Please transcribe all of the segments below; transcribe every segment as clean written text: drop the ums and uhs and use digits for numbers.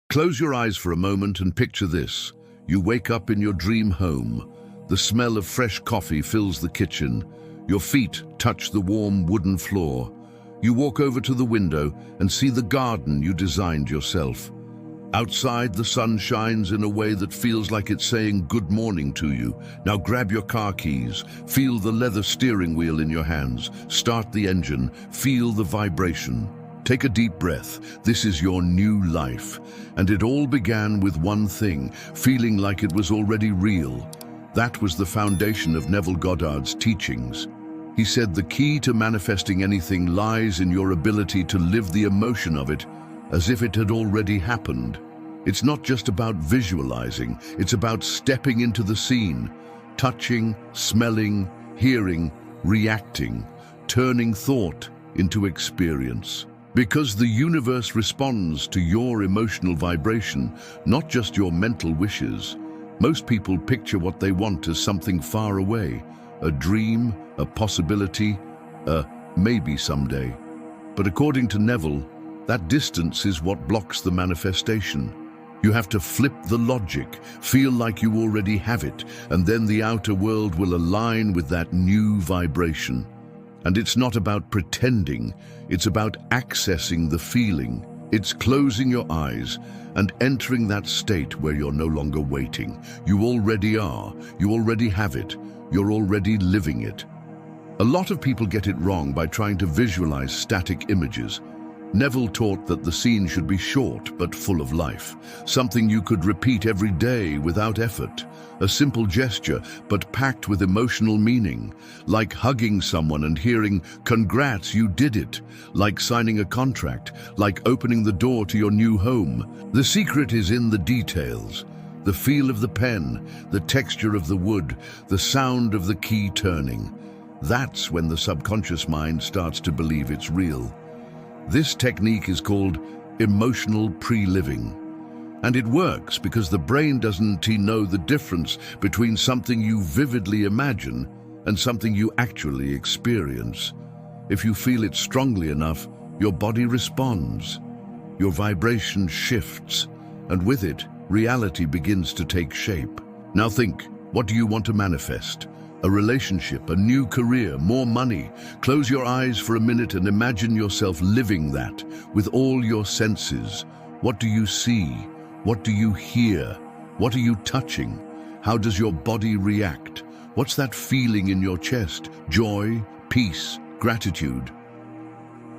Close your eyes for a moment and picture this. You wake up in your dream home. The smell of fresh coffee fills the kitchen. Your feet touch the warm wooden floor. You walk over to the window and see the garden you designed yourself. Outside, the sun shines in a way that feels like it's saying good morning to you. Now grab your car keys, feel the leather steering wheel in your hands, start the engine, feel the vibration. Take a deep breath. This is your new life. And it all began with one thing, feeling like it was already real. That was the foundation of Neville Goddard's teachings. He said the key to manifesting anything lies in your ability to live the emotion of it as if it had already happened. It's not just about visualizing, it's about stepping into the scene, touching, smelling, hearing, reacting, turning thought into experience. Because the universe responds to your emotional vibration, not just your mental wishes. Most people picture what they want as something far away, a dream, a possibility, a maybe someday. But according to Neville, that distance is what blocks the manifestation. You have to flip the logic, feel like you already have it, and then the outer world will align with that new vibration. And it's not about pretending, it's about accessing the feeling. It's closing your eyes and entering that state where you're no longer waiting. You already are, you already have it, you're already living it. A lot of people get it wrong by trying to visualize static images. Neville taught that the scene should be short but full of life, something you could repeat every day without effort, a simple gesture but packed with emotional meaning, like hugging someone and hearing, "Congrats, you did it," like signing a contract, like opening the door to your new home. The secret is in the details, the feel of the pen, the texture of the wood, the sound of the key turning. That's when the subconscious mind starts to believe it's real. This technique is called emotional pre-living. And it works because the brain doesn't know the difference between something you vividly imagine and something you actually experience. If you feel it strongly enough, your body responds. Your vibration shifts, and with it, reality begins to take shape. Now think, what do you want to manifest? A relationship, a new career, more money. Close your eyes for a minute and imagine yourself living that with all your senses. What do you see? What do you hear? What are you touching? How does your body react? What's that feeling in your chest? Joy, peace, gratitude.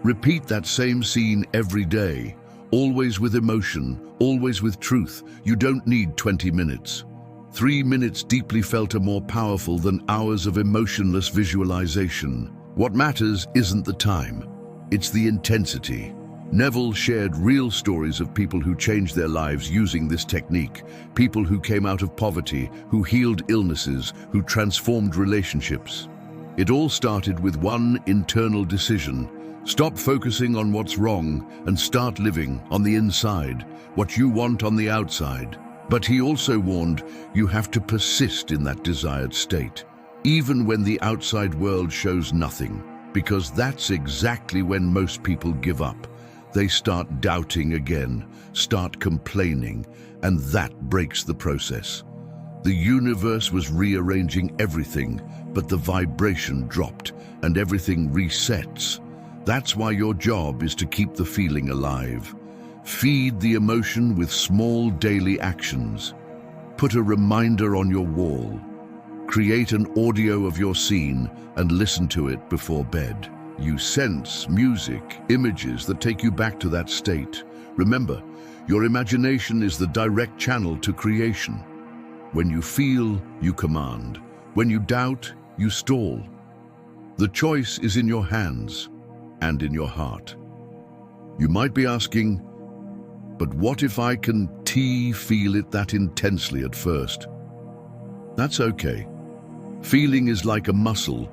Repeat that same scene every day, always with emotion, always with truth. You don't need 20 minutes. 3 minutes deeply felt are more powerful than hours of emotionless visualization. What matters isn't the time, it's the intensity. Neville shared real stories of people who changed their lives using this technique, people who came out of poverty, who healed illnesses, who transformed relationships. It all started with one internal decision. Stop focusing on what's wrong and start living on the inside, what you want on the outside. But he also warned you have to persist in that desired state, even when the outside world shows nothing, because that's exactly when most people give up. They start doubting again, start complaining, and that breaks the process. The universe was rearranging everything, but the vibration dropped and everything resets. That's why your job is to keep the feeling alive. Feed the emotion with small daily actions. Put a reminder on your wall. Create an audio of your scene and listen to it before bed. You sense music, images that take you back to that state. Remember, your imagination is the direct channel to creation. When you feel, you command. When you doubt, you stall. The choice is in your hands and in your heart. You might be asking, but what if I can feel it that intensely at first? That's okay. Feeling is like a muscle.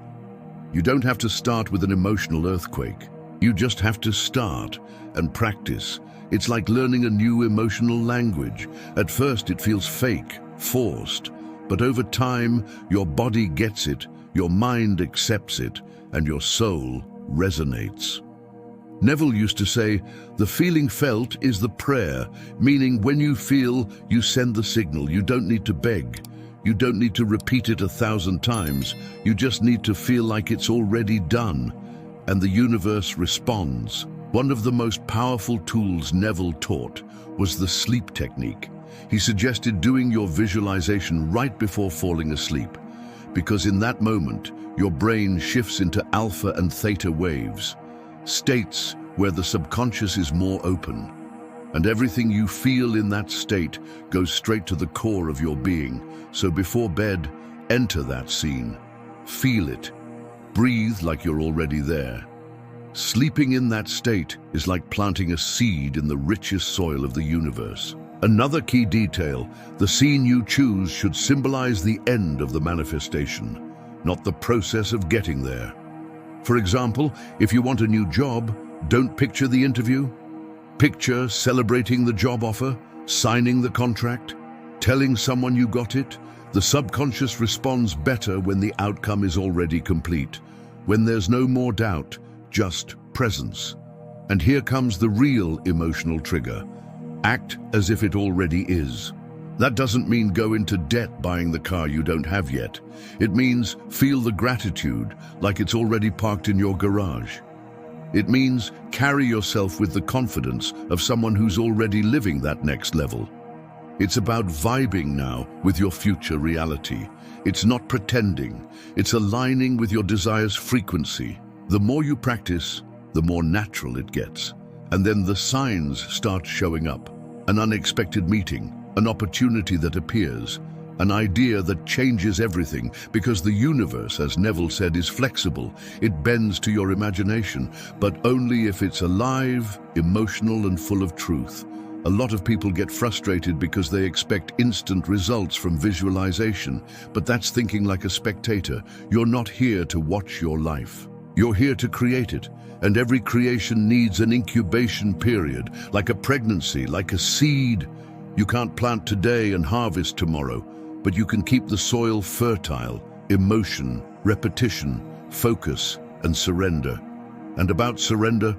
You don't have to start with an emotional earthquake. You just have to start and practice. It's like learning a new emotional language. At first it feels fake, forced, but over time your body gets it, your mind accepts it, and your soul resonates. Neville used to say, "The feeling felt is the prayer," meaning when you feel, you send the signal. You don't need to beg. You don't need to repeat it 1,000 times. You just need to feel like it's already done, and the universe responds. One of the most powerful tools Neville taught was the sleep technique. He suggested doing your visualization right before falling asleep, because in that moment, your brain shifts into alpha and theta waves, states where the subconscious is more open, and everything you feel in that state goes straight to the core of your being. So before bed, enter that scene. Feel it. Breathe like you're already there. Sleeping in that state is like planting a seed in the richest soil of the universe. Another key detail, the scene you choose should symbolize the end of the manifestation, not the process of getting there. For example, if you want a new job, don't picture the interview. Picture celebrating the job offer, signing the contract, telling someone you got it. The subconscious responds better when the outcome is already complete, when there's no more doubt, just presence. And here comes the real emotional trigger. Act as if it already is. That doesn't mean go into debt buying the car you don't have yet. It means feel the gratitude like it's already parked in your garage. It means carry yourself with the confidence of someone who's already living that next level. It's about vibing now with your future reality. It's not pretending. It's aligning with your desire's frequency. The more you practice, the more natural it gets. And then the signs start showing up. An unexpected meeting, an opportunity that appears, an idea that changes everything, because the universe, as Neville said, is flexible. It bends to your imagination, but only if it's alive, emotional, and full of truth. A lot of people get frustrated because they expect instant results from visualization, but that's thinking like a spectator. You're not here to watch your life. You're here to create it. And every creation needs an incubation period, like a pregnancy, like a seed. You can't plant today and harvest tomorrow, but you can keep the soil fertile. Emotion, repetition, focus, and surrender. And about surrender,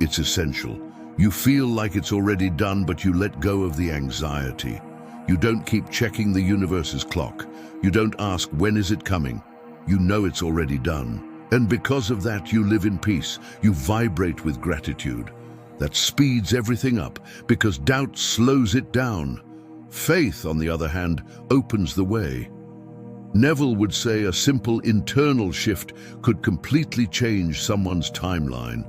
it's essential. You feel like it's already done, but you let go of the anxiety. You don't keep checking the universe's clock. You don't ask, when is it coming? You know it's already done. And because of that, you live in peace. You vibrate with gratitude. That speeds everything up, because doubt slows it down. Faith, on the other hand, opens the way. Neville would say a simple internal shift could completely change someone's timeline.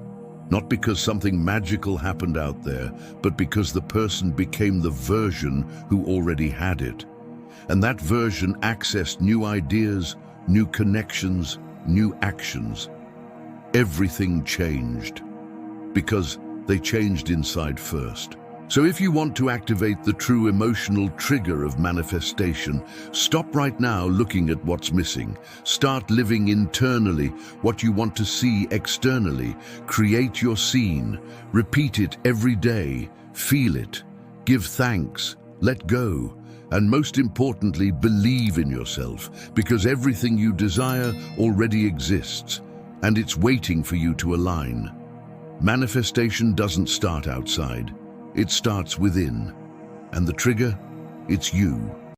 Not because something magical happened out there, but because the person became the version who already had it. And that version accessed new ideas, new connections, new actions. Everything changed because they changed inside first. So if you want to activate the true emotional trigger of manifestation, stop right now looking at what's missing. Start living internally what you want to see externally. Create your scene. Repeat it every day. Feel it. Give thanks. Let go. And most importantly, believe in yourself, because everything you desire already exists, and it's waiting for you to align. Manifestation doesn't start outside. It starts within. And the trigger? It's you.